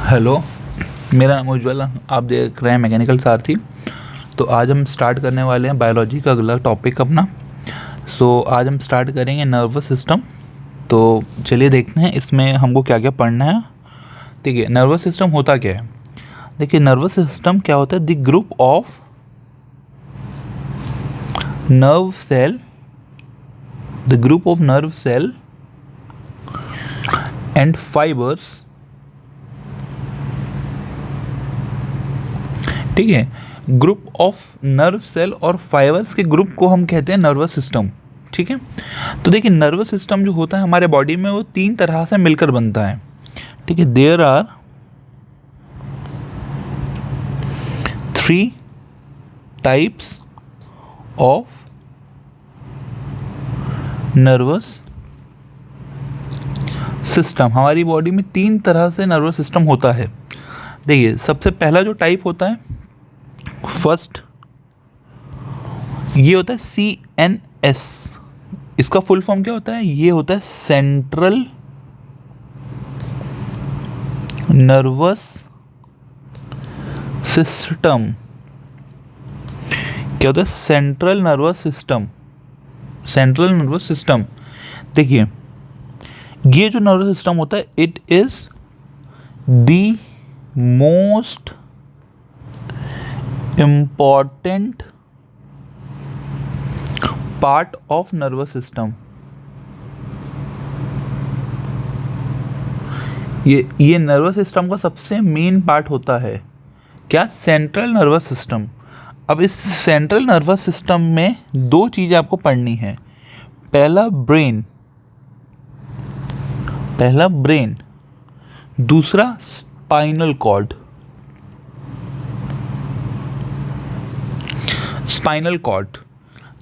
Hello, मेरा नाम उज्ज्वल है। आप देख रहे हैं मैकेनिकल सारथी। तो आज हम स्टार्ट करने वाले हैं बायोलॉजी का अगला टॉपिक अपना। आज हम स्टार्ट करेंगे नर्वस सिस्टम। तो चलिए देखते हैं इसमें हमको क्या क्या पढ़ना है। देखिए, नर्वस सिस्टम होता क्या है। देखिए, नर्वस सिस्टम क्या होता है, the group of nerve cell, the group of nerve cell and fibres, ठीक है। ग्रुप ऑफ नर्व सेल और फाइबर्स के ग्रुप को हम कहते हैं नर्वस सिस्टम, ठीक है। तो देखिए, नर्वस सिस्टम जो होता है हमारे बॉडी में वो तीन तरह से मिलकर बनता है, ठीक है। There are 3 types of nervous system. हमारी बॉडी में 3 तरह से नर्वस सिस्टम होता है। देखिए, सबसे पहला जो टाइप होता है, फर्स्ट, ये होता है CNS। इसका फुल फॉर्म क्या होता है, ये होता है सेंट्रल नर्वस सिस्टम। क्या होता है, central nervous system, central nervous system. देखिए, ये जो नर्वस सिस्टम होता है, it is the most important part of nervous system. ये नर्वस सिस्टम का सबसे मेन पार्ट होता है। क्या, सेंट्रल नर्वस सिस्टम। अब इस सेंट्रल नर्वस सिस्टम में 2 चीज़ें आपको पढ़नी है। पहला ब्रेन, दूसरा स्पाइनल कॉर्ड। स्पाइनल कॉर्ड,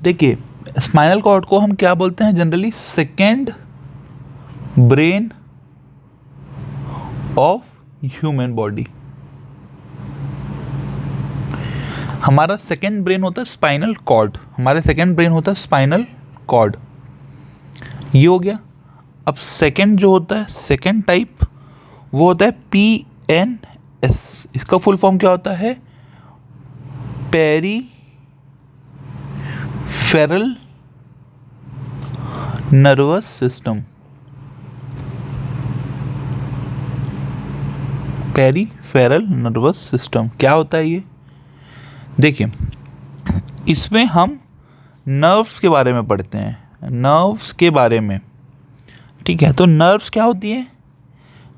देखिए, स्पाइनल कॉर्ड को हम क्या बोलते हैं generally, second brain of human body. हमारा सेकेंड ब्रेन होता है स्पाइनल कॉर्ड, हमारा सेकेंड ब्रेन होता है स्पाइनल कॉर्ड। ये हो गया। अब सेकेंड जो होता है, सेकेंड टाइप, वो होता है PNS। इसका फुल फॉर्म क्या होता है, peripheral nervous system. Peripheral nervous system क्या होता है ये। देखिए, इसमें हम नर्व्स के बारे में पढ़ते हैं, नर्व्स के बारे में, ठीक है। तो नर्व्स क्या होती है,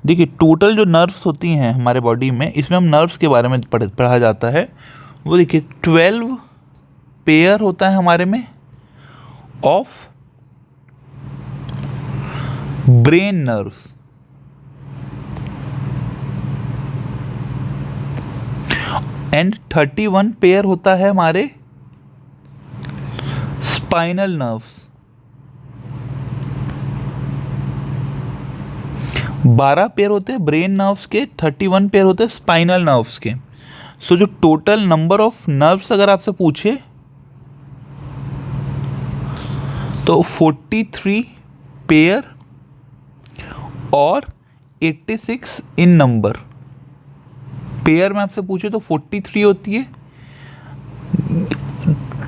देखिए, टोटल जो नर्व्स होती हैं हमारे बॉडी में, इसमें हम नर्व्स के बारे में पढ़ा जाता है। वो देखिए, 12 पेयर होता है हमारे में of brain nerves, and 31 pair होता है हमारे स्पाइनल नर्व्स। 12 पेयर होते हैं ब्रेन नर्व्स के, 31 पेयर होते हैं स्पाइनल नर्व्स के। सो जो टोटल नंबर ऑफ नर्व्स अगर आपसे पूछे तो 43 पेयर और 86 इन नंबर। पेयर में आपसे पूछे तो 43 होती है,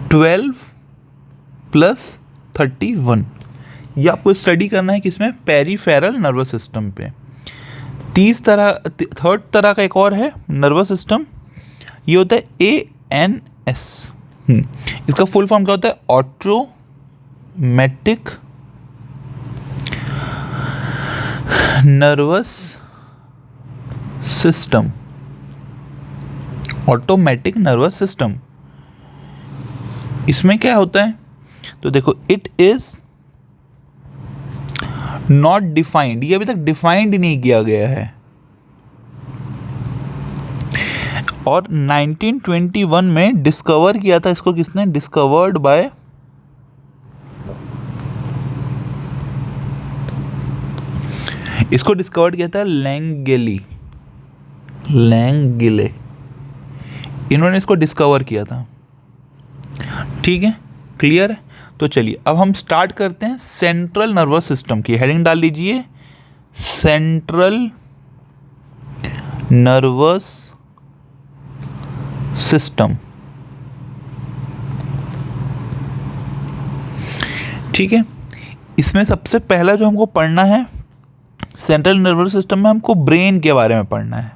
12 प्लस 31। ये आपको स्टडी करना है किसमें, पेरीफेरल नर्वस सिस्टम पे। थर्ड तरह का एक और है नर्वस सिस्टम, ये होता है ANS। इसका फुल फॉर्म क्या होता है, automatic nervous system. Automatic nervous system, इसमें क्या होता है, तो देखो, इट इज नॉट डिफाइंड, ये अभी तक डिफाइंड नहीं किया गया है। और 1921 में डिस्कवर किया था इसको, किसने, डिस्कवर्ड बाय इसको डिस्कवर्ड किया था लैंगेले। इन्होंने इसको डिस्कवर किया था, ठीक है, क्लियर है। तो चलिए अब हम स्टार्ट करते हैं सेंट्रल नर्वस सिस्टम की। हेडिंग डाल लीजिए, सेंट्रल नर्वस सिस्टम। ठीक है, इसमें सबसे पहला जो हमको पढ़ना है, सेंट्रल नर्वस सिस्टम में हमको ब्रेन के बारे में पढ़ना है।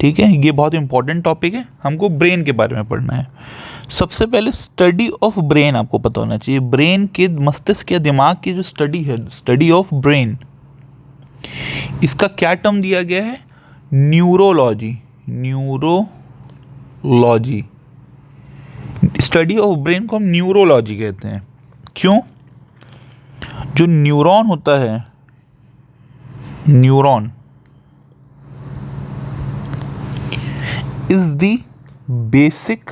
ठीक है, ये बहुत इंपॉर्टेंट टॉपिक है, हमको ब्रेन के बारे में पढ़ना है। सबसे पहले स्टडी ऑफ ब्रेन आपको पता होना चाहिए। ब्रेन के, मस्तिष्क या दिमाग की जो स्टडी है, स्टडी ऑफ ब्रेन, इसका क्या टर्म दिया गया है? Neurology. Neurology, study of brain को हम न्यूरोलॉजी कहते हैं। क्यों? जो न्यूरॉन होता है, neuron is the basic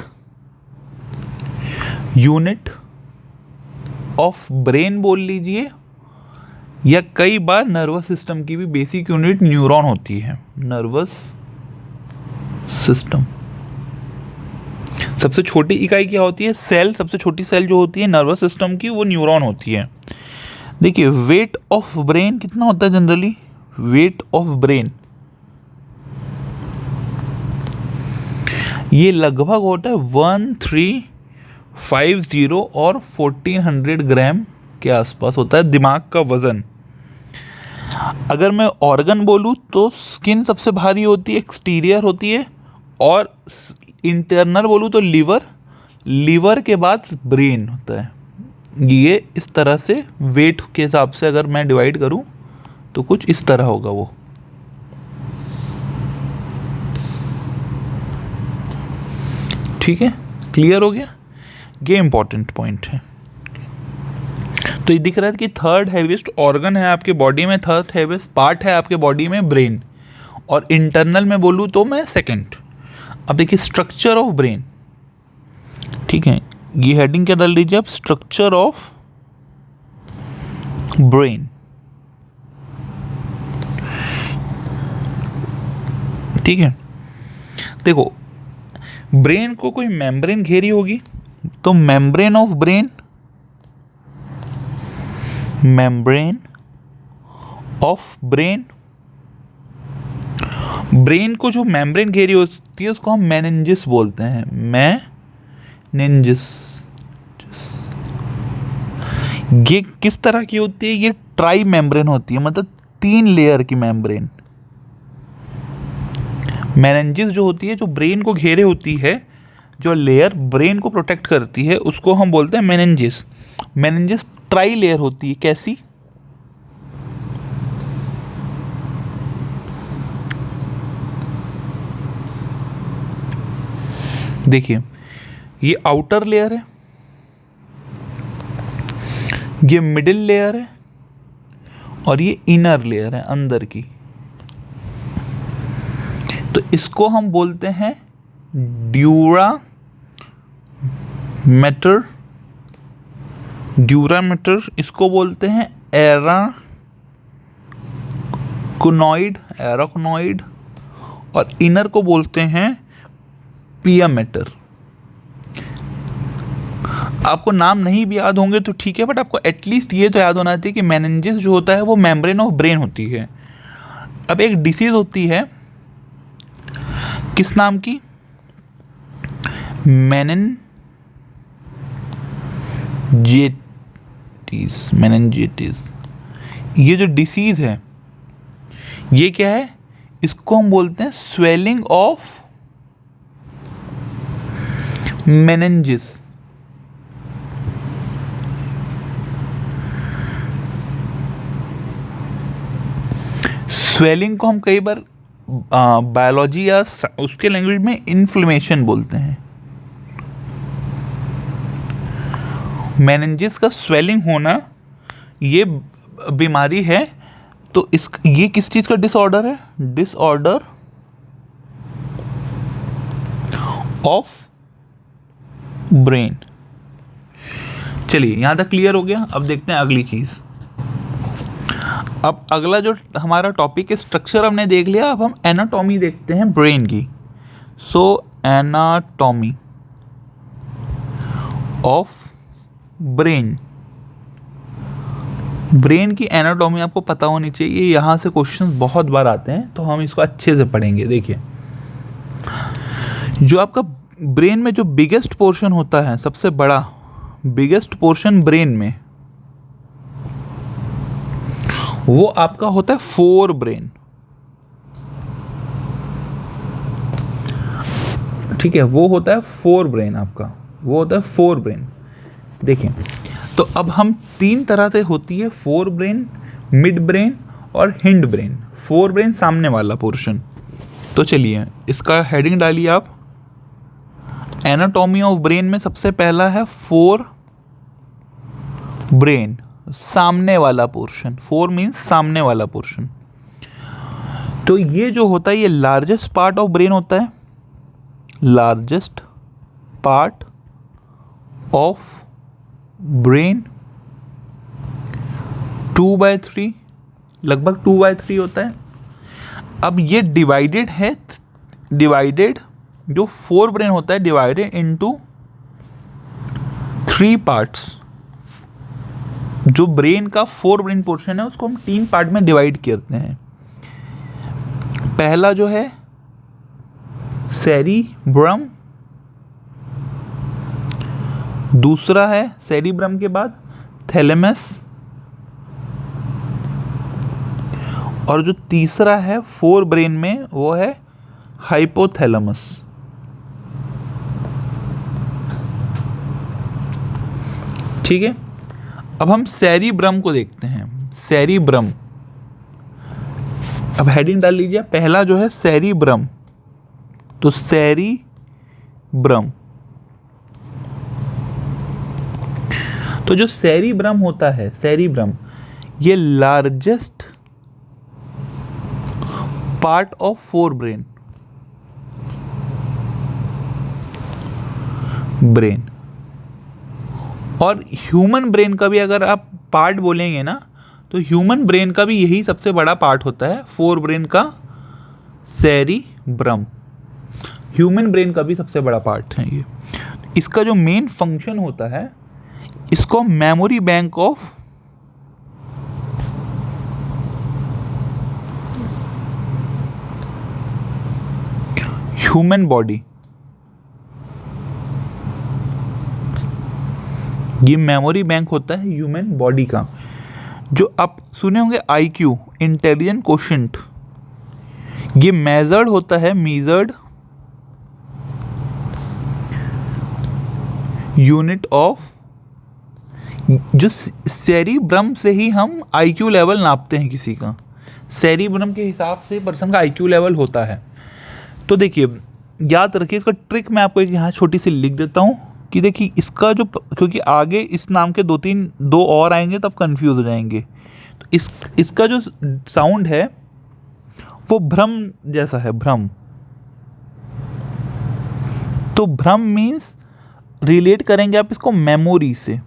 unit of brain बोल लीजिए, या कई बार नर्वस सिस्टम की भी बेसिक यूनिट न्यूरॉन होती है। नर्वस सिस्टम सबसे छोटी इकाई क्या होती है? सेल। सबसे छोटी सेल जो होती है नर्वस सिस्टम की, वो न्यूरॉन होती है। देखिए, वेट ऑफ ब्रेन कितना होता है जनरली? वेट ऑफ ब्रेन ये लगभग होता है 1350 और 1400 ग्राम के आसपास होता है दिमाग का वजन। अगर मैं ऑर्गन बोलूँ तो स्किन सबसे भारी होती है, एक्सटीरियर होती है, और इंटरनल बोलूँ तो लीवर के बाद ब्रेन होता है। ये इस तरह से वेट के हिसाब से अगर मैं डिवाइड करूँ तो कुछ इस तरह होगा वो। ठीक है, क्लियर हो गया? ये इंपॉर्टेंट पॉइंट है। तो ये दिख रहा है कि थर्ड हैवीएस्ट ऑर्गन है आपके बॉडी में, थर्ड हैवीएस्ट पार्ट है आपके बॉडी में ब्रेन, और इंटरनल में बोलूँ तो मैं सेकंड। अब देखिए स्ट्रक्चर ऑफ ब्रेन। ठीक है, ये हेडिंग क्या डाल दीजिए आप? Structure of brain. ठीक है, देखो ब्रेन को कोई मेम्ब्रेन घेरी होगी, तो membrane of brain, membrane of brain, brain को जो मेम्ब्रेन घेरी होती है उसको हम मेनिंजिस बोलते हैं। मेनिंजिस। ये किस तरह की होती है? ये ट्राई मेम्ब्रेन होती है, मतलब 3 लेयर की मेम्ब्रेन। मेनिंजिस जो होती है, जो ब्रेन को घेरे होती है, जो लेयर ब्रेन को प्रोटेक्ट करती है, उसको हम बोलते हैं मेनिंजिस। मेनिंजिस ट्राई लेयर होती है। कैसी? देखिए, ये आउटर लेयर है, ये मिडिल लेयर है, और ये इनर लेयर है अंदर की। तो इसको हम बोलते हैं ड्यूरामेटर, इसको बोलते हैं एराकोनॉइड, और इनर को बोलते हैं पिया मैटर। आपको नाम नहीं भी याद होंगे तो ठीक है, बट आपको एटलीस्ट ये तो याद होना चाहिए कि मेनिंजिस जो होता है वो मेम्ब्रेन ऑफ ब्रेन होती है। अब एक डिसीज होती है, किस नाम की? मेनिंजाइटिस। ये जो डिसीज है ये क्या है? इसको हम बोलते हैं स्वेलिंग ऑफ मेनिंजिस। स्वेलिंग को हम कई बार बायोलॉजी या उसके लैंग्वेज में इन्फ्लेमेशन बोलते हैं। मेनिंजिस का स्वेलिंग होना ये बीमारी है। तो ये किस चीज़ का डिसऑर्डर है? Disorder of brain. चलिए, यहाँ तक क्लियर हो गया। अब देखते हैं अगली चीज़। अब अगला जो हमारा टॉपिक है, स्ट्रक्चर हमने देख लिया, अब हम एनाटॉमी देखते हैं ब्रेन की। सो एनाटॉमी ऑफ ब्रेन। ब्रेन की एनाटॉमी आपको पता होनी चाहिए, यहाँ से क्वेश्चंस बहुत बार आते हैं, तो हम इसको अच्छे से पढ़ेंगे। देखिए, जो आपका ब्रेन में जो बिगेस्ट पोर्शन होता है, सबसे बड़ा बिगेस्ट पोर्शन ब्रेन में, वो आपका होता है फोर ब्रेन। ठीक है, वो होता है फोर ब्रेन आपका, वो होता है फोर ब्रेन। देखिए, तो अब हम तीन तरह से होती है फोर ब्रेन, मिड ब्रेन और हिंड ब्रेन। फोर ब्रेन सामने वाला पोर्शन। तो चलिए इसका हेडिंग डालिए आप। एनाटॉमी ऑफ ब्रेन में सबसे पहला है फोर ब्रेन, सामने वाला पोर्शन। फोर मीन्स सामने वाला पोर्शन। तो ये जो होता है, ये लार्जेस्ट पार्ट ऑफ ब्रेन होता है, लार्जेस्ट पार्ट ऑफ ब्रेन, 2/3, लगभग 2/3 होता है। अब ये डिवाइडेड है, डिवाइडेड जो फोर ब्रेन होता है डिवाइडेड इनटू 3 पार्ट्स। जो ब्रेन का फोर ब्रेन पोर्शन है उसको हम 3 पार्ट में डिवाइड करते हैं। पहला जो है सेरिब्रम, दूसरा है सेरिब्रम के बाद थैलेमस, और जो तीसरा है फोर ब्रेन में वो है हाइपोथैलेमस। ठीक है, अब हम सेरिब्रम को देखते हैं। सेरिब्रम, अब हेडिंग डाल लीजिए। पहला जो है सेरिब्रम, तो सेरिब्रम, तो जो सेरिब्रम होता है, सेरिब्रम, ये largest part of fore brain, brain. और ह्यूमन ब्रेन का भी अगर आप पार्ट बोलेंगे ना, तो ह्यूमन ब्रेन का भी यही सबसे बड़ा पार्ट होता है, फोर ब्रेन का सेरिब्रम। ह्यूमन ब्रेन का भी सबसे बड़ा पार्ट है ये। इसका जो मेन फंक्शन होता है, इसको memory bank of human body, ये मेमोरी बैंक होता है ह्यूमन बॉडी का। जो आप सुने होंगे आईक्यू, इंटेलिजेंट कोशेंट, ये मेजर्ड होता है, मेजर्ड यूनिट ऑफ, जो सेरिब्रम से ही हम आईक्यू लेवल नापते हैं किसी का। सेरिब्रम के हिसाब से पर्सन का आईक्यू लेवल होता है। तो देखिए, याद रखिए, इसका ट्रिक मैं आपको एक यहाँ छोटी सी लिख देता हूँ कि देखिए इसका जो, क्योंकि आगे इस नाम के दो और आएंगे तब कंफ्यूज हो जाएंगे। तो इसका जो साउंड है वो भ्रम जैसा है, भ्रम। तो भ्रम मीन्स रिलेट करेंगे आप इसको मेमोरी से।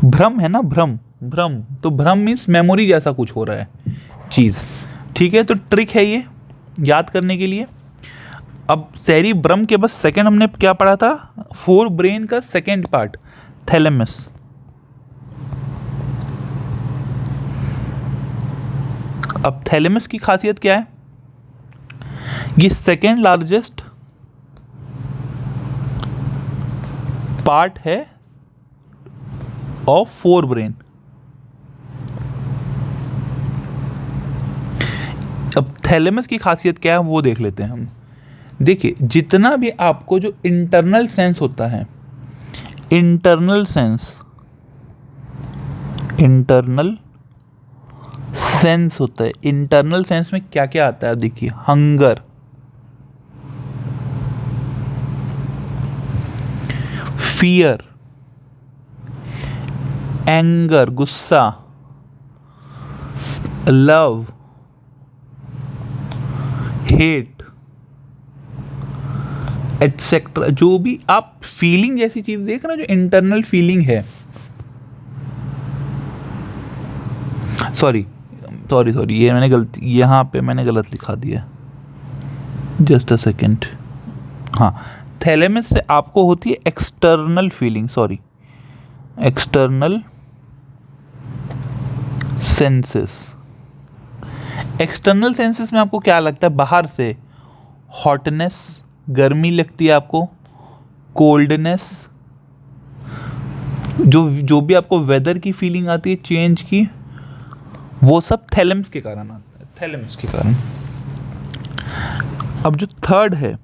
भ्रम है ना, भ्रम, भ्रम, तो भ्रम मीन्स मेमोरी जैसा कुछ हो रहा है चीज़। ठीक है, तो ट्रिक है ये याद करने के लिए। अब सेरिब्रम के बस सेकंड हमने क्या पढ़ा था, फोर ब्रेन का सेकंड पार्ट थैलेमस। अब थैलेमस की खासियत क्या है, ये सेकंड लार्जेस्ट पार्ट है ऑफ फोर ब्रेन। अब थैलेमस की खासियत क्या है वो देख लेते हैं हम। देखिए, जितना भी आपको जो इंटरनल सेंस होता है, इंटरनल सेंस, इंटरनल सेंस होता है, इंटरनल सेंस में क्या क्या आता है देखिए, हंगर, फियर, एंगर, गुस्सा, लव, हेट, एटसेट्रा। जो भी आप फीलिंग जैसी चीज देख रहे हो, जो इंटरनल फीलिंग है, सॉरी, ये मैंने गलती, यहाँ पे मैंने गलत लिखा दिया, जस्ट अ सेकेंड। हाँ, थैलेमस से आपको होती है external feeling, sorry, external senses. External senses में आपको क्या लगता है? बाहर से हॉटनेस, गर्मी लगती है आपको, कोल्डनेस, जो भी आपको वेदर की फीलिंग आती है चेंज की, वो सब थैलेमस के कारण आता है, थैलेमस के कारण। अब जो थर्ड है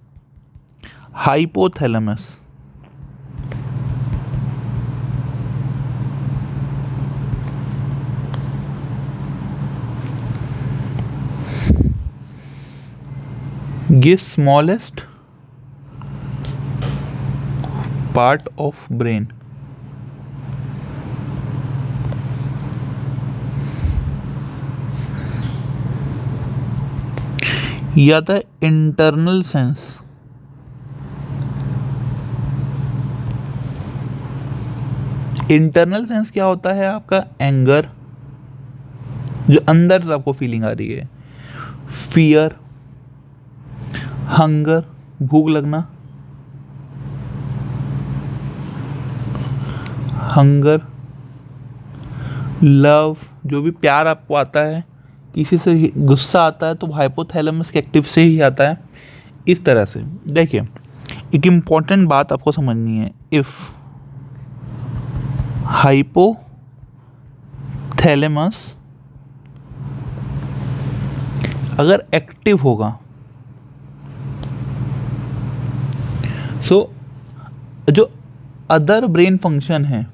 हाइपोथैलेमस, ये स्मॉलेस्ट पार्ट ऑफ ब्रेन, ये आता है इंटरनल सेंस। इंटरनल सेंस क्या होता है? आपका एंगर, जो अंदर आपको फीलिंग आ रही है, फियर, हंगर, भूख लगना, हंगर, लव, जो भी प्यार आपको आता है, किसी से गुस्सा आता है तो हाइपोथैलेमस के एक्टिव से ही आता है। इस तरह से देखिए, एक इम्पॉर्टेंट बात आपको समझनी है, इफ हाइपोथैलेमस अगर एक्टिव होगा सो जो अदर ब्रेन फंक्शन है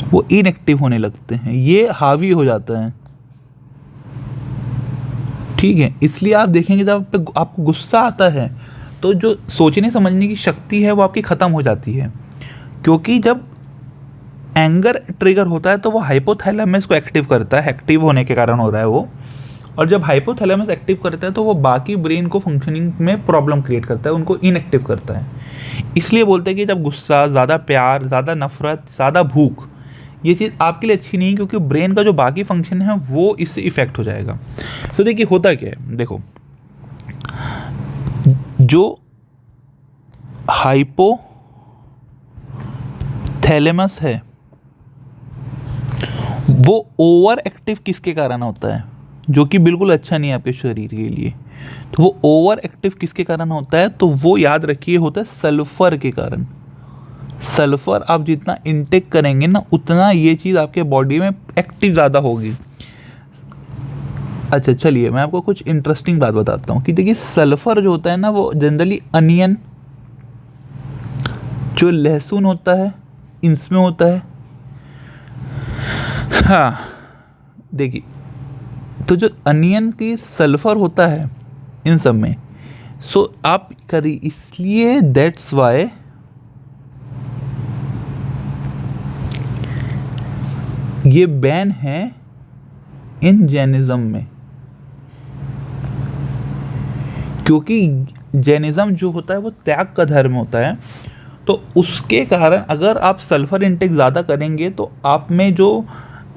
वो इनएक्टिव होने लगते हैं, ये हावी हो जाता है। ठीक है, इसलिए आप देखेंगे जब आपको गुस्सा आता है तो जो सोचने समझने की शक्ति है वो आपकी ख़त्म हो जाती है, क्योंकि जब एंगर ट्रिगर होता है तो वो हाइपोथैलेमस को एक्टिव करता है, एक्टिव होने के कारण हो रहा है वो। और जब हाइपोथैलेमस एक्टिव करता है तो वो बाकी ब्रेन को फंक्शनिंग में प्रॉब्लम क्रिएट करता है, उनको इनएक्टिव करता है। इसलिए बोलते हैं कि जब गुस्सा, ज़्यादा प्यार, ज़्यादा नफरत, ज़्यादा भूख, ये चीज़ आपके लिए अच्छी नहीं है, क्योंकि ब्रेन का जो बाकी फंक्शन है वो इससे इफेक्ट हो जाएगा। तो देखिए होता क्या है, देखो जो हाइपोथैलेमस है वो ओवर एक्टिव किसके कारण होता है? जो कि बिल्कुल अच्छा नहीं है आपके शरीर के लिए। तो वो ओवर एक्टिव किसके कारण होता है? तो वो याद रखिए होता है सल्फर के कारण। सल्फर आप जितना इनटेक करेंगे ना उतना ये चीज़ आपके बॉडी में एक्टिव ज़्यादा होगी। अच्छा चलिए मैं आपको कुछ इंटरेस्टिंग बात बताता हूँ कि देखिए सल्फर जो होता है ना वो जनरली अनियन, जो लहसुन होता है इसमें होता है। हाँ देखिए, तो जो अनियन की सल्फर होता है इन सब में, सो आप करिए, इसलिए दैट्स वाई ये बैन है इन जैनिज्म में, क्योंकि जैनिज्म जो होता है वो त्याग का धर्म होता है। तो उसके कारण अगर आप सल्फर इंटेक ज़्यादा करेंगे तो आप में जो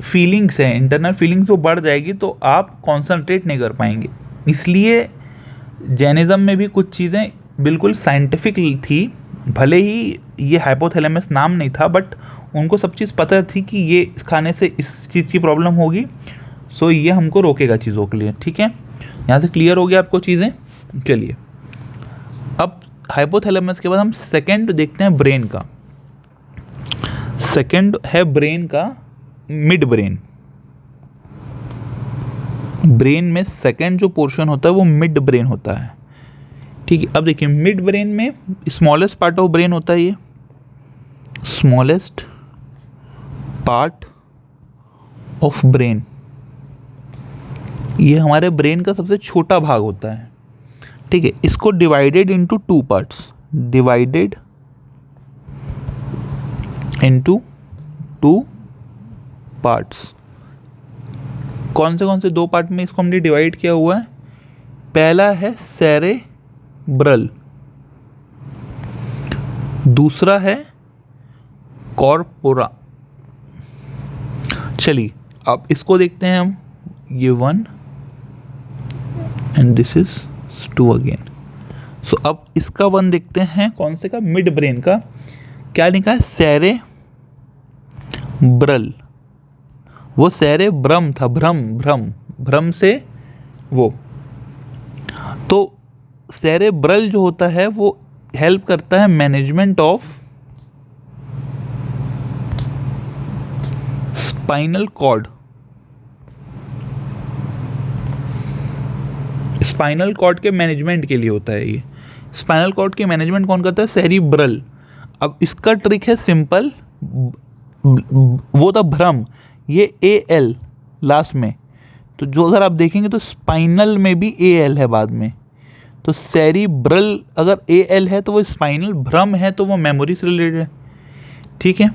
फीलिंग्स हैं, इंटरनल फीलिंग्स वो बढ़ जाएगी, तो आप कॉन्सनट्रेट नहीं कर पाएंगे। इसलिए जैनिज्म में भी कुछ चीज़ें बिल्कुल साइंटिफिक थी, भले ही ये हाइपोथैलेमस नाम नहीं था, बट उनको सब चीज़ पता थी कि ये खाने से इस चीज़ की प्रॉब्लम होगी, सो ये हमको रोकेगा चीज़ों के लिए। ठीक है, यहाँ से क्लियर हो गया आपको चीज़ें। चलिए अब हाइपोथैलेमस के बाद हम सेकंड देखते हैं ब्रेन का। सेकंड है ब्रेन का मिड ब्रेन। ब्रेन में सेकंड जो पोर्शन होता है वो मिड ब्रेन होता है। ठीक है, अब देखिए मिड ब्रेन में स्मॉलेस्ट पार्ट ऑफ ब्रेन होता है, ये स्मॉलेस्ट पार्ट ऑफ ब्रेन, ये हमारे ब्रेन का सबसे छोटा भाग होता है। ठीक है, इसको divided into two parts, divided into two parts. कौन से दो पार्ट में इसको हमने डिवाइड किया हुआ है? पहला है सेरेब्रल, दूसरा है कॉर्पोरा। चलिए अब इसको देखते हैं हम, ये 1 एंड दिस इज 2 अगेन। सो अब इसका 1 देखते हैं, कौन से का? मिड ब्रेन का। क्या लिखा है? सेरेब्रल। वो सेरेब्रम था, भ्रम भ्रम भ्रम से वो। तो सेरेब्रल जो होता है वो हेल्प करता है management of spinal cord. Spinal cord के मैनेजमेंट के लिए होता है ये। स्पाइनल कॉर्ड के मैनेजमेंट कौन करता है? सेरिब्रल। अब इसका ट्रिक है सिंपल, वो था भ्रम, ये ए एल लास्ट में, तो जो अगर आप देखेंगे तो स्पाइनल में भी ए एल है बाद में, तो सेरिब्रल अगर ए एल है तो वो स्पाइनल, भ्रम है तो वो मेमोरी से रिलेटेड है। ठीक है,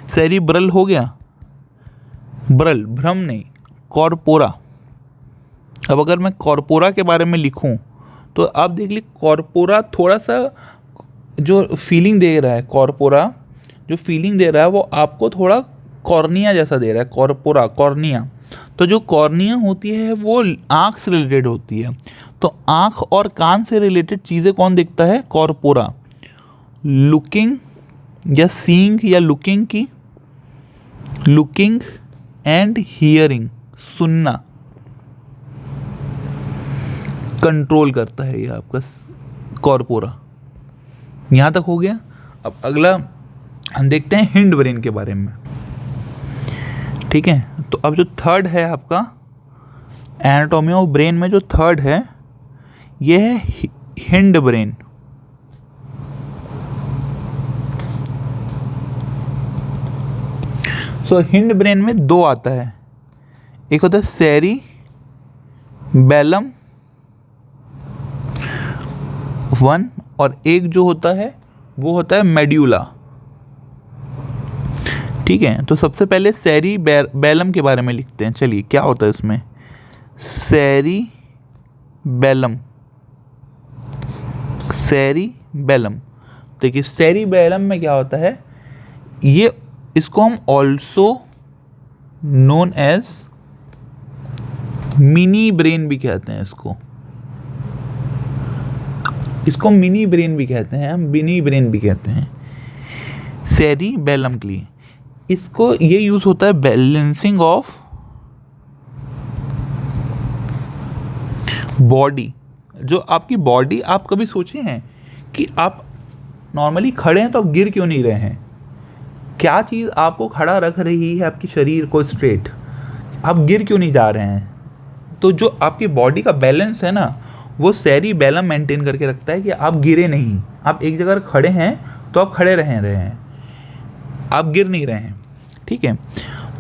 सेरिब्रल हो गया, ब्रल भ्रम नहीं, कॉर्पोरा। अब अगर मैं कॉर्पोरा के बारे में लिखूं तो आप देख लीजिए, कॉर्पोरा थोड़ा सा जो फीलिंग दे रहा है, कॉर्पोरा जो फीलिंग दे रहा है वो आपको थोड़ा कॉर्निया जैसा दे रहा है, कॉर्पोरा कॉर्निया। तो जो कॉर्निया होती है वो आँख से रिलेटेड होती है, तो आँख और कान से रिलेटेड चीज़ें कौन देखता है? कॉर्पोरा। लुकिंग या सीइंग या लुकिंग की, लुकिंग एंड हियरिंग, सुनना कंट्रोल करता है ये आपका कॉर्पोरा। यहाँ तक हो गया। अब अगला हम देखते हैं हिंड ब्रेन के बारे में। ठीक है, तो अब जो थर्ड है आपका एनाटॉमी ऑफ ब्रेन में, जो थर्ड है ये है हिंड ब्रेन। तो हिंड ब्रेन में दो आता है, एक होता है सेरिबैलम 1 और एक जो होता है वो होता है मेड्यूला। ठीक है, तो सबसे पहले सेरिबैलम के बारे में लिखते हैं। चलिए, क्या होता है इसमें? Cerebellum, cerebellum. देखिए, सेरिबैलम में क्या होता है, ये इसको हम also known as mini brain भी कहते हैं। इसको मिनी ब्रेन भी कहते हैं, हम मिनी ब्रेन भी कहते हैं सेरिबैलम के लिए। इसको ये यूज होता है बैलेंसिंग ऑफ बॉडी। जो आपकी बॉडी, आप कभी सोचे हैं कि आप नॉर्मली खड़े हैं तो आप गिर क्यों नहीं रहे हैं? क्या चीज़ आपको खड़ा रख रही है आपकी शरीर को स्ट्रेट? आप गिर क्यों नहीं जा रहे हैं? तो जो आपकी बॉडी का बैलेंस है ना, वो सेरिबैलम मेंटेन करके रखता है कि आप गिरे नहीं। आप एक जगह खड़े हैं तो आप खड़े रहे हैं, आप गिर नहीं रहे हैं। ठीक है,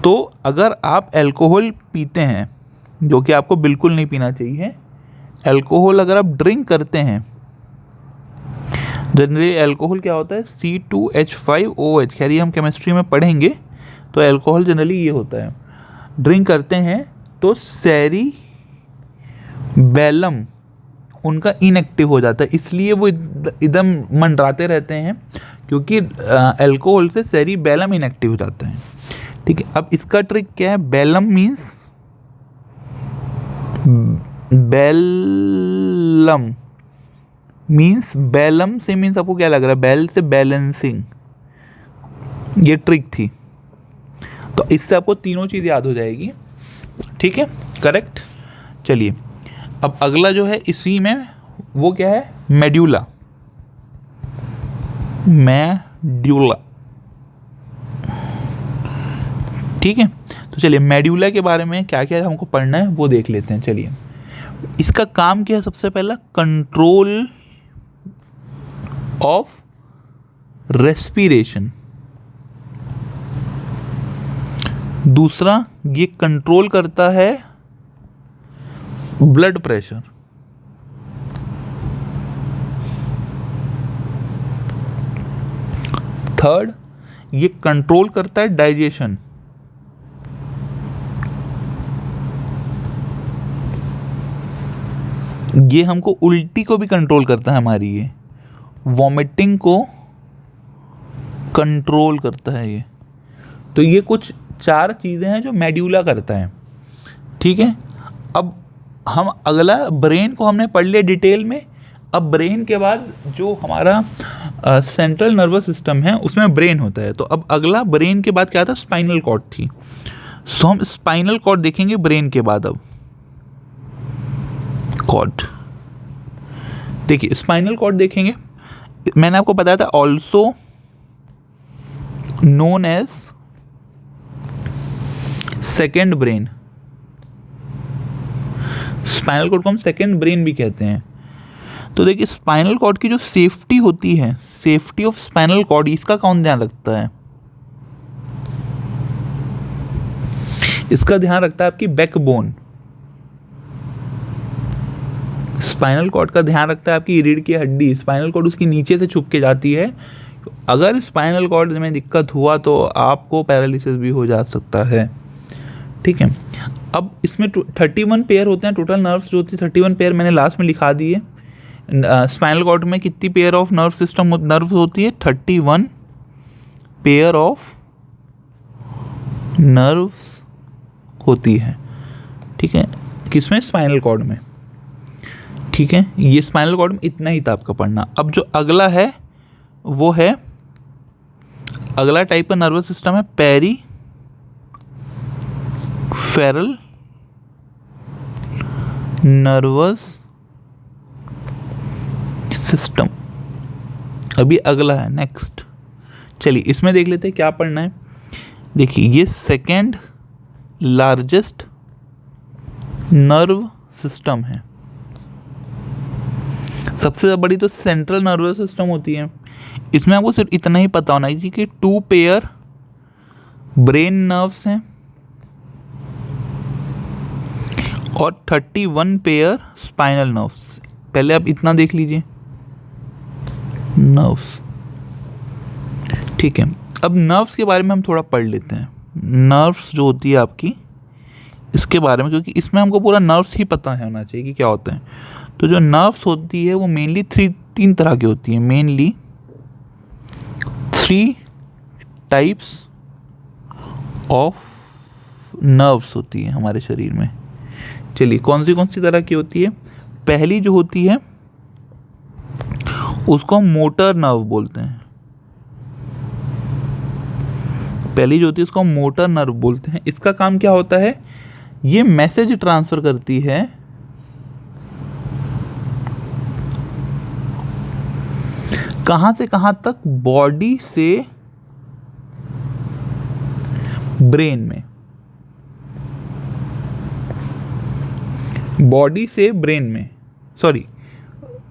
तो अगर आप अल्कोहल पीते हैं, जो कि आपको बिल्कुल नहीं पीना चाहिए, अल्कोहल अगर आप ड्रिंक करते हैं, जनरली अल्कोहल क्या होता है? C2H5OH। खैर ये हम केमिस्ट्री में पढ़ेंगे। तो अल्कोहल जनरली ये होता है, ड्रिंक करते हैं तो सेरिबैलम उनका इनएक्टिव हो जाता है, इसलिए वो एकदम मंडराते रहते हैं, क्योंकि अल्कोहल से सेरिबैलम इनएक्टिव हो जाता है। ठीक है, अब इसका ट्रिक क्या है? बैलम मीन्स, बैलम मीन्स, बैलम से मीन्स आपको क्या लग रहा है? बैल से बैलेंसिंग, ये ट्रिक थी। तो इससे आपको तीनों चीज़ याद हो जाएगी। ठीक है, करेक्ट। चलिए, अब अगला जो है इसी में, वो क्या है? मेड्यूला। मेड्यूला। ठीक है, तो चलिए मेड्यूला के बारे में क्या क्या हमको पढ़ना है वो देख लेते हैं। चलिए, इसका काम क्या है? सबसे पहला, कंट्रोल ऑफ रेस्पिरेशन। दूसरा, ये कंट्रोल करता है ब्लड प्रेशर। थर्ड, ये कंट्रोल करता है डाइजेशन। ये हमको उल्टी को भी कंट्रोल करता है, हमारी ये वॉमिटिंग को कंट्रोल करता है ये। तो ये कुछ 4 चीज़ें हैं जो मेड्यूला करता है। ठीक है, अब हम अगला, ब्रेन को हमने पढ़ लिया डिटेल में। अब ब्रेन के बाद जो हमारा सेंट्रल नर्वस सिस्टम है उसमें ब्रेन होता है। तो अब अगला ब्रेन के बाद क्या था? स्पाइनल कॉर्ड थी। सो हम स्पाइनल कॉर्ड देखेंगे ब्रेन के बाद। अब कॉर्ड देखिए, स्पाइनल कॉर्ड देखेंगे, मैंने आपको बताया था also known as second brain. Spinal cord को हम सेकेंड ब्रेन भी कहते हैं। तो देखिए, स्पाइनल कॉर्ड की जो सेफ्टी होती है, सेफ्टी ऑफ स्पाइनल कॉर्ड, इसका कौन ध्यान रखता है? इसका ध्यान रखता है आपकी बैकबोन। स्पाइनल कॉर्ड का ध्यान रखता है आपकी रीढ़ की हड्डी। स्पाइनल कॉर्ड उसकी नीचे से छुप के जाती है। अगर स्पाइनल कॉर्ड में दिक्कत हुआ तो आपको पैरालिसिस भी हो जा सकता है। ठीक है, अब इसमें 31 पेयर होते हैं टोटल नर्व्स जो होती है। 31 पेयर मैंने लास्ट में लिखा दिए। स्पाइनल कॉर्ड में कितनी पेयर ऑफ नर्व होती है? 31 पेयर ऑफ नर्व्स होती है। ठीक है, किसमें? स्पाइनल कॉर्ड में। ठीक है, ये स्पाइनल कॉर्ड में इतना ही था आपका पढ़ना। अब जो अगला है वो है, अगला टाइप का नर्वस सिस्टम है पेरीफेरल नर्वस सिस्टम। अभी अगला है नेक्स्ट। चलिए इसमें देख लेते हैं क्या पढ़ना है। देखिए, ये सेकेंड लार्जेस्ट नर्व सिस्टम है। सबसे बड़ी तो सेंट्रल नर्वस सिस्टम होती है। इसमें आपको सिर्फ इतना ही पता होना चाहिए कि 2 पेयर ब्रेन नर्व्स हैं और 31 पेयर स्पाइनल नर्व्स। पहले आप इतना देख लीजिए, नर्व्स। ठीक है, अब नर्व्स के बारे में हम थोड़ा पढ़ लेते हैं। नर्व्स जो होती है आपकी, इसके बारे में, क्योंकि इसमें हमको पूरा नर्व्स ही पता है होना चाहिए कि क्या होता है। तो जो नर्व्स होती है वो मेनली 3 तरह की होती है। मेनली 3 टाइप्स ऑफ नर्व्स होती है हमारे शरीर में। चलिए, कौन सी तरह की होती है? पहली जो होती है उसको हम मोटर नर्व बोलते हैं। पहली जो होती है उसको हम मोटर नर्व बोलते हैं। इसका काम क्या होता है? ये मैसेज ट्रांसफर करती है कहां से कहां तक? बॉडी से ब्रेन में। बॉडी से ब्रेन में, सॉरी,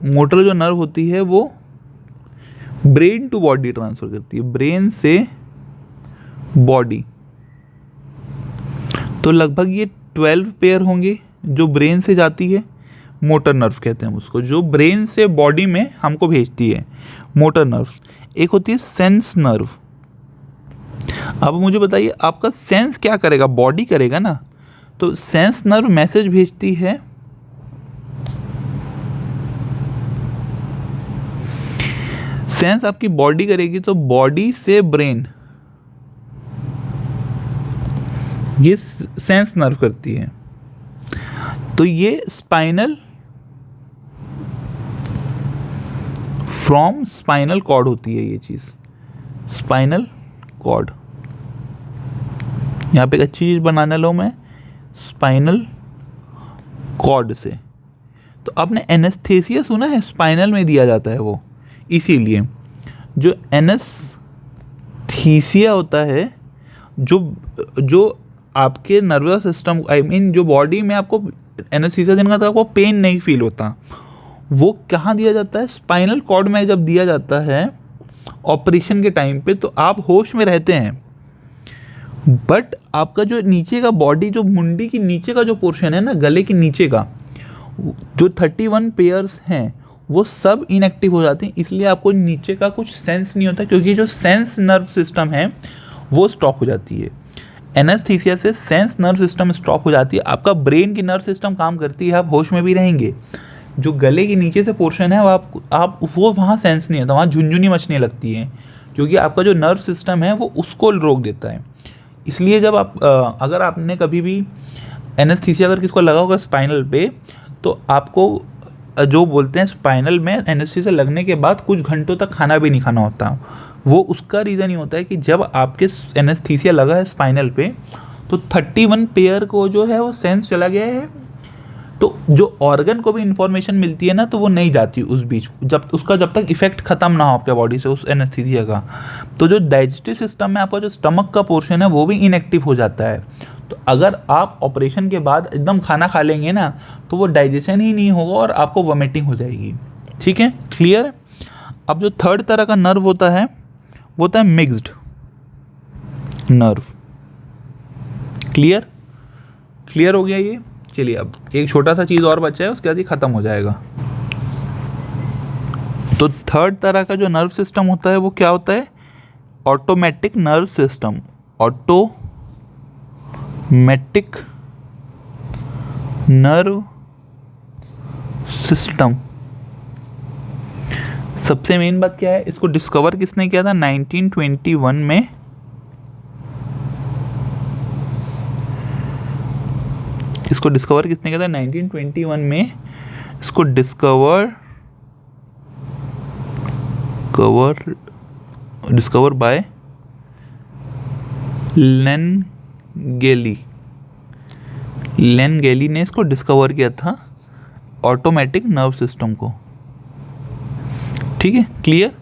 मोटर जो नर्व होती है वो ब्रेन टू बॉडी ट्रांसफर करती है, ब्रेन से बॉडी। तो लगभग ये 12 पेयर होंगे जो ब्रेन से जाती है, मोटर नर्व कहते हैं उसको, जो ब्रेन से बॉडी में हमको भेजती है, मोटर नर्व। एक होती है सेंस नर्व। अब मुझे बताइए, आपका सेंस क्या करेगा? बॉडी करेगा ना। तो सेंस नर्व मैसेज भेजती है सेंस आपकी बॉडी करेगी, तो बॉडी से ब्रेन, ये सेंस नर्व करती है। तो ये स्पाइनल फ्रॉम स्पाइनल कॉर्ड होती है ये चीज, स्पाइनल कॉर्ड। यहाँ पे एक अच्छी चीज बनाने लो मैं, स्पाइनल कॉर्ड से। तो आपने एनेस्थेसिया सुना है? स्पाइनल में दिया जाता है वो। इसीलिए जो एनेस्थीसिया होता है, जो आपके नर्वस सिस्टम, आई मीन जो बॉडी में आपको एनेस्थीसिया देने का तो आपको पेन नहीं फील होता, वो कहाँ दिया जाता है? स्पाइनल कॉर्ड में जब दिया जाता है ऑपरेशन के टाइम पे, तो आप होश में रहते हैं, बट आपका जो नीचे का बॉडी, जो मुंडी की नीचे का जो पोर्शन है ना, गले के नीचे का, जो 31 पेयर्स हैं वो सब इनएक्टिव हो जाते हैं। इसलिए आपको नीचे का कुछ सेंस नहीं होता, क्योंकि जो सेंस नर्व सिस्टम है वो स्टॉप हो जाती है। एनेस्थीसिया से सेंस नर्व सिस्टम स्टॉप हो जाती है, आपका ब्रेन की नर्व सिस्टम काम करती है, आप होश में भी रहेंगे। जो गले के नीचे से पोर्शन है वो आप वो वहाँ सेंस नहीं होता, वहाँ झुनझुनी मचने लगती है, क्योंकि आपका जो नर्व सिस्टम है वो उसको रोक देता है। इसलिए जब आप अगर आपने कभी भी एनेस्थीसिया अगर किसको लगा होगा स्पाइनल पे, तो आपको जो बोलते हैं स्पाइनल में एनेस्थीसिया लगने के बाद कुछ घंटों तक खाना भी नहीं खाना होता। वो उसका रीज़न ही होता है कि जब आपके एनेस्थीसिया लगा है स्पाइनल पे, तो 31 पेयर को जो है वो सेंस चला गया है, तो जो ऑर्गन को भी इंफॉर्मेशन मिलती है ना, तो वो नहीं जाती उस बीच, जब तक इफेक्ट खत्म ना हो आपके बॉडी से उस एनेस्थीसिया का। तो जो डाइजेस्टिव सिस्टम में आपका जो स्टमक का पोर्शन है वो भी इनएक्टिव हो जाता है। तो अगर आप ऑपरेशन के बाद एकदम खाना खा लेंगे ना, तो वो डाइजेशन ही नहीं होगा और आपको वॉमिटिंग हो जाएगी। ठीक है, क्लियर। अब जो थर्ड तरह का नर्व होता है वो होता है मिक्स्ड नर्व। क्लियर हो गया ये। चलिए अब एक छोटा सा चीज़ और बचा है, उसके बाद ये ख़त्म हो जाएगा। तो थर्ड तरह का जो नर्व सिस्टम होता है वो क्या होता है? Automatic nerve system. Automatic nerve system. सबसे मेन बात क्या है, इसको डिस्कवर किसने किया था? 1921 में इसको डिस्कवर किसने किया था? 1921 में इसको डिस्कवर बाय लेन गेली ने इसको डिस्कवर किया था, ऑटोमेटिक नर्व सिस्टम को। ठीक है, क्लियर।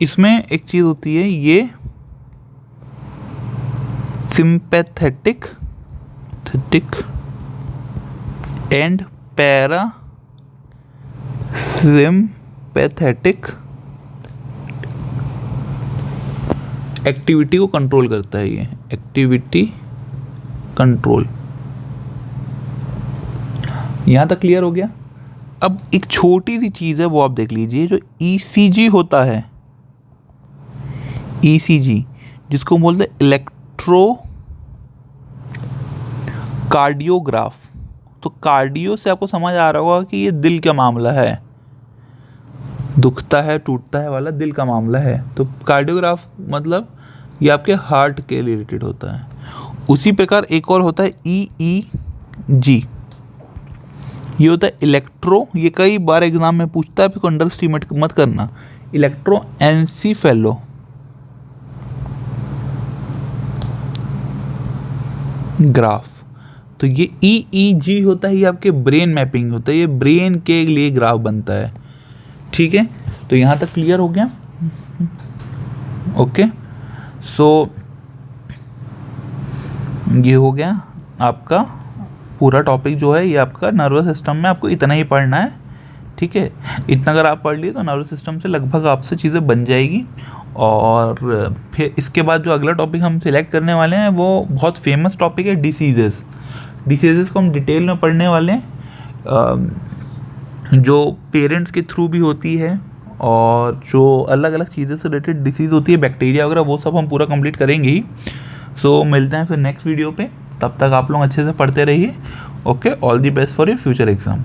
इसमें एक चीज़ होती है, ये सिंपैथेटिक एंड पैरासिम्पैथेटिक एक्टिविटी को कंट्रोल करता है। ये एक्टिविटी कंट्रोल। यहाँ तक क्लियर हो गया। अब एक छोटी सी चीज़ है वो आप देख लीजिए, जो ईसीजी होता है, ईसीजी जिसको बोलते हैं इलेक्ट्रो कार्डियोग्राफ। तो कार्डियो से आपको समझ आ रहा होगा कि ये दिल का मामला है, दुखता है टूटता है वाला दिल का मामला है। तो कार्डियोग्राफ मतलब ये आपके हार्ट के रिलेटेड होता है। उसी प्रकार एक और होता है ईईजी, ये होता है इलेक्ट्रो, ये कई बार एग्जाम में पूछता है, आपको अंडर एस्टिमेट मत करना। इलेक्ट्रो एनसीफेलोग्राफ। तो ये ईईजी होता है, ये आपके ब्रेन मैपिंग होता है, ये ब्रेन के लिए ग्राफ बनता है। ठीक है, तो यहाँ तक क्लियर हो गया। ओके, सो ये हो गया आपका पूरा टॉपिक जो है, ये आपका नर्वस सिस्टम में आपको इतना ही पढ़ना है। ठीक है, इतना अगर आप पढ़ लिए तो नर्वस सिस्टम से लगभग आपसे चीज़ें बन जाएगी। और फिर इसके बाद जो अगला टॉपिक हम सिलेक्ट करने वाले हैं वो बहुत फेमस टॉपिक है, डिसीजेस को हम डिटेल में पढ़ने वाले हैं, जो पेरेंट्स के थ्रू भी होती है और जो अलग अलग चीज़ों से रिलेटेड डिसीज़ होती है, बैक्टीरिया वगैरह, वो सब हम पूरा कंप्लीट करेंगे ही। सो मिलते हैं फिर नेक्स्ट वीडियो पे, तब तक आप लोग अच्छे से पढ़ते रहिए। Okay, all the best for your future exam.